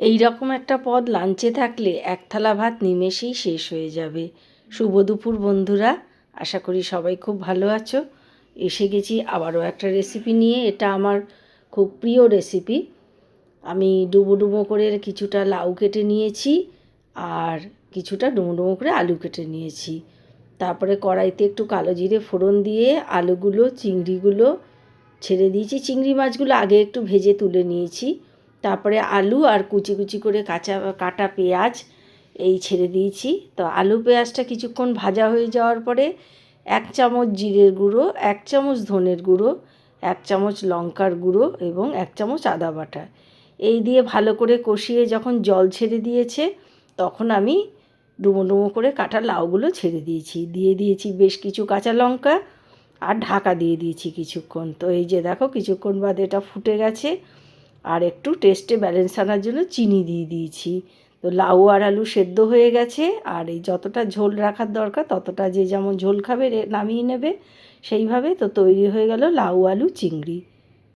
এই রকম একটা পদ লাঞ্চে থাকলে এক থালা ভাত নিমেষেই শেষ হয়ে যাবে। শুভ দুপুর বন্ধুরা, আশা করি সবাই খুব ভালো আছো। এসে গেছি আবারও একটা রেসিপি নিয়ে। এটা আমার খুব প্রিয় রেসিপি। আমি ডুবো ডুবো করে কিছুটা লাউ কেটে নিয়েছি আর কিছুটা ডুমো ডুমো করে আলু কেটে নিয়েছি। তারপরে কড়াইতে একটু কালো জিরে ফোড়ন দিয়ে আলুগুলো চিংড়িগুলো ছেড়ে দিয়েছি। চিংড়ি মাছগুলো আগে একটু ভেজে তুলে নিয়েছি। তারপরে আলু আর কুচি কুচি করে কাটা পেঁয়াজ এই ছেড়ে দিয়েছি। তো আলু পেঁয়াজটা কিছুক্ষণ ভাজা হয়ে যাওয়ার পরে 1 চামচ জিরের গুঁড়ো, 1 চামচ ধনের গুঁড়ো, 1 চামচ লঙ্কার গুঁড়ো এবং 1 চামচ আদা বাটা এই দিয়ে ভালো করে কষিয়ে যখন জল ছেড়ে দিয়েছে তখন আমি ডুমো ডুমো করে কাটা লাউগুলো ছেড়ে দিয়েছি। দিয়ে দিয়েছি বেশ কিছু কাঁচা লঙ্কা আর ঢাকা দিয়ে দিয়েছি কিছুক্ষণ। তো এই যে দেখো কিছুক্ষণ বাদে এটা ফুটে গেছে। আর একটু টেস্টে ব্যালেন্স আনার জন্য চিনি দিয়ে দিয়েছি। তো লাউ আর আলু সেদ্ধ হয়ে গেছে। আর এই যতটা ঝোল রাখার দরকার ততটা যে যেমন ঝোল খাবে নামিয়ে নেবে সেইভাবে। তো তৈরি হয়ে গেল লাউ আলু চিংড়ি।